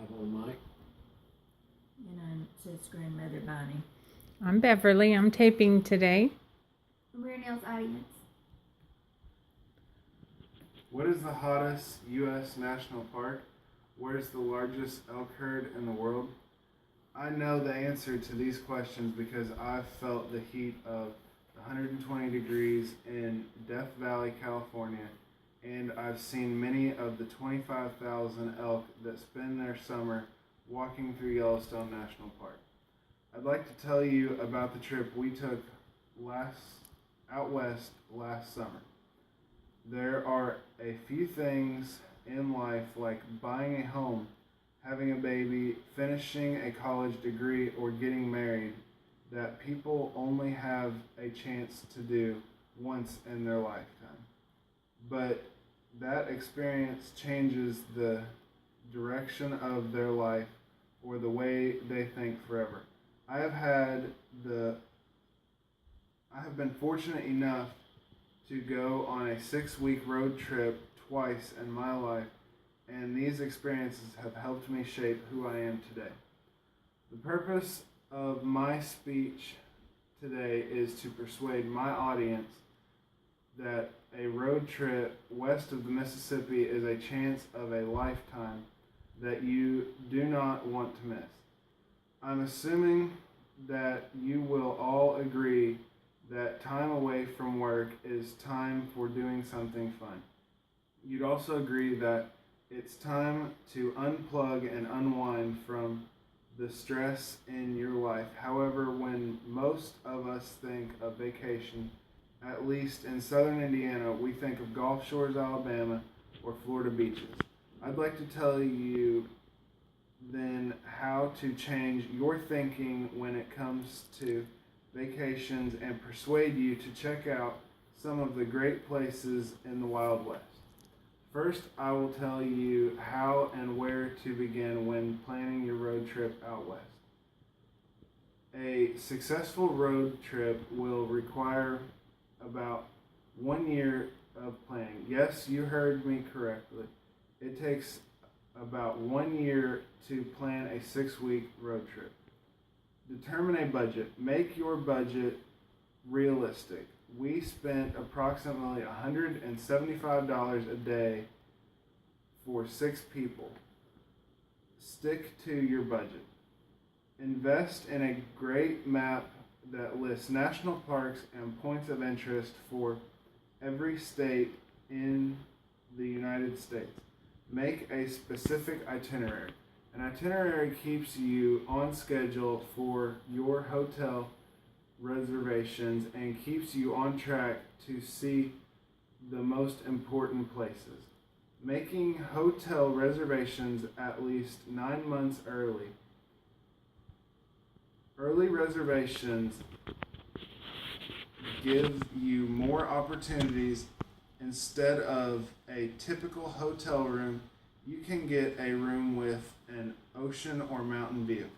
I'm Mike. And I'm Seth's grandmother, Bonnie. I'm Beverly. I'm taping today. And we're Neal's audience. What is the hottest U.S. national park? Where's the largest elk herd in the world? I know the answer to these questions because I've felt the heat of 120 degrees in Death Valley, California, and I've seen many of the 25,000 elk that spend their summer walking through Yellowstone National Park. I'd like to tell you about the trip we took out west last summer. There are a few things in life, like buying a home, having a baby, finishing a college degree, or getting married, that people only have a chance to do once in their lifetime. But that experience changes the direction of their life or the way they think forever. I have been fortunate enough to go on a 6-week road trip twice in my life, and these experiences have helped me shape who I am today. The purpose of my speech today is to persuade my audience that a road trip west of the Mississippi is a chance of a lifetime that you do not want to miss. I'm assuming that you will all agree that time away from work is time for doing something fun. You'd also agree that it's time to unplug and unwind from the stress in your life. However, when most of us think of vacation, at least in southern Indiana, we think of Gulf Shores, Alabama, or Florida beaches. I'd like to tell you then how to change your thinking when it comes to vacations and persuade you to check out some of the great places in the Wild West. First, I will tell you how and where to begin when planning your road trip out west. A successful road trip will require about 1 year of planning. Yes, you heard me correctly. It takes about 1 year to plan a 6-week road trip. Determine a budget. Make your budget realistic. We spent approximately $175 a day for 6 people. Stick to your budget. Invest in a great map that lists national parks and points of interest for every state in the United States. Make a specific itinerary. An itinerary keeps you on schedule for your hotel reservations and keeps you on track to see the most important places. Making hotel reservations at least 9 months early. Early reservations give you more opportunities. Instead of a typical hotel room, you can get a room with an ocean or mountain view.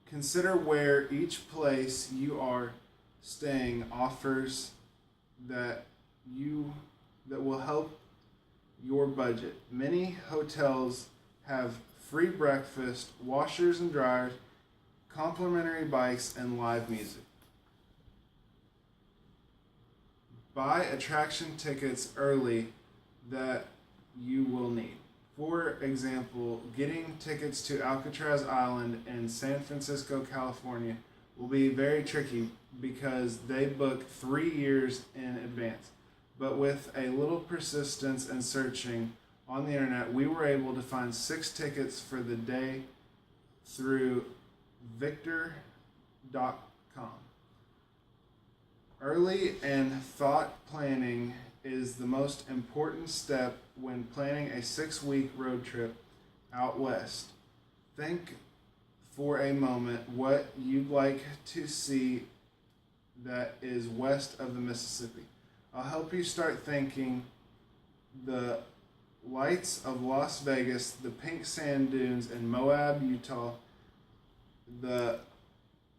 Consider where each place you are staying offers that will help your budget. Many hotels have free breakfast, washers and dryers, complimentary bikes, and live music. Buy attraction tickets early that you will need. For example, getting tickets to Alcatraz Island in San Francisco, California will be very tricky because they book 3 years in advance. But with a little persistence and searching on the internet, we were able to find 6 tickets for the day through victor.com. Early and thought planning is the most important step when planning a 6-week road trip out west. Think for a moment what you'd like to see that is west of the Mississippi. I'll help you start thinking: the lights of Las Vegas, the pink sand dunes in Moab, Utah, the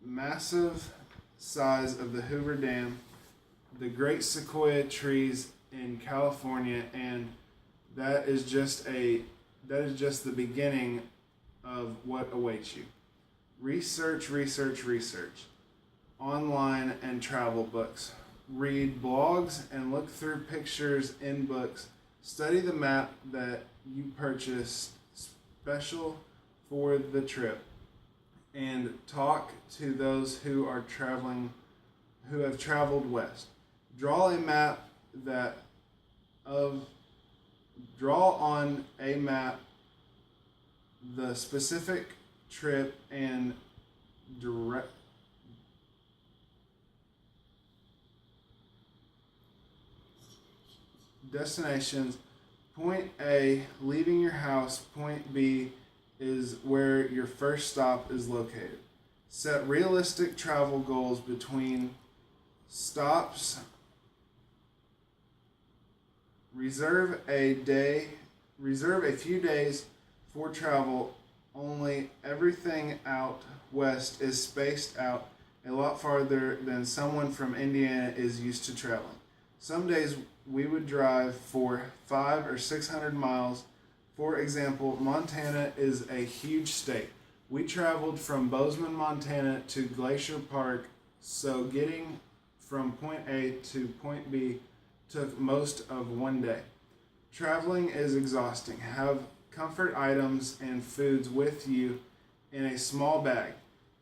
massive size of the Hoover Dam, the great sequoia trees in California, and that is just the beginning of what awaits you. Research, research, research. Online and travel books. Read blogs and look through pictures in books. Study the map that you purchased special for the trip. And talk to those who have traveled west. Draw on a map the specific trip and direct destinations. Point A, leaving your house. Point B is where your first stop is located. Set realistic travel goals between stops. Reserve a few days for travel. Only everything out west is spaced out a lot farther than someone from Indiana is used to traveling. Some days we would drive for 500 or 600 miles. For example, Montana is a huge state. We traveled from Bozeman, Montana to Glacier Park, so getting from point A to point B took most of one day. Traveling is exhausting. Have comfort items and foods with you in a small bag.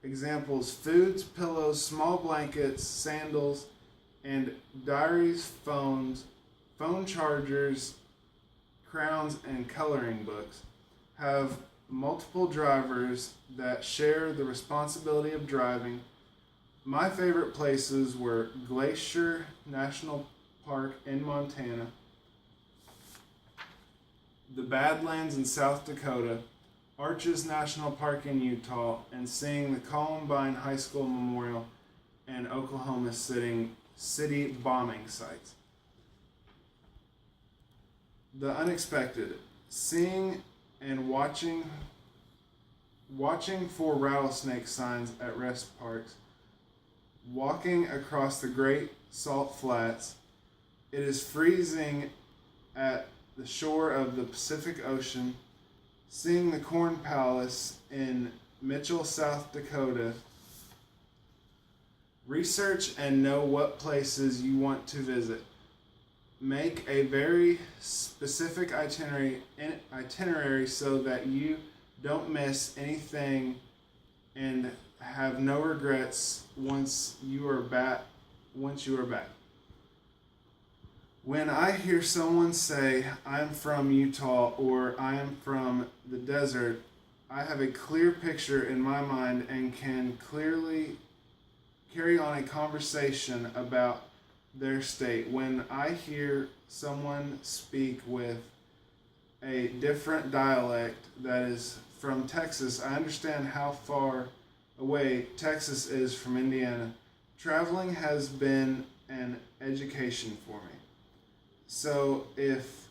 Examples: foods, pillows, small blankets, sandals, and diaries, phone chargers, crowns, and coloring books. Have multiple drivers that share the responsibility of driving. My favorite places were Glacier National Park in Montana, the Badlands in South Dakota, Arches National Park in Utah, and seeing the Columbine High School Memorial and Oklahoma City bombing sites. The unexpected. Seeing and watching for rattlesnake signs at rest parks. Walking across the Great Salt Flats. It is freezing at the shore of the Pacific Ocean. Seeing the Corn Palace in Mitchell, South Dakota. Research and know what places you want to visit. Make a very specific itinerary so that you don't miss anything and have no regrets once you are back. When I hear someone say, "I'm from Utah" or "I am from the desert," I have a clear picture in my mind and can clearly carry on a conversation about their state. When I hear someone speak with a different dialect that is from Texas, I understand how far away Texas is from Indiana. Traveling has been an education for me. So if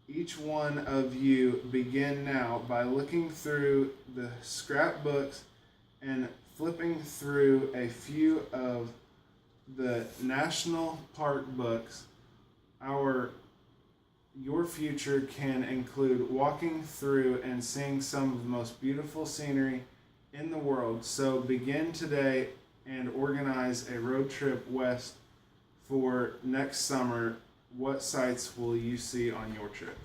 each one of you begin now by looking through the scrapbooks and flipping through a few of the national park books, your future can include walking through and seeing some of the most beautiful scenery in the world. So begin today and organize a road trip west for next summer. What sights will you see on your trip?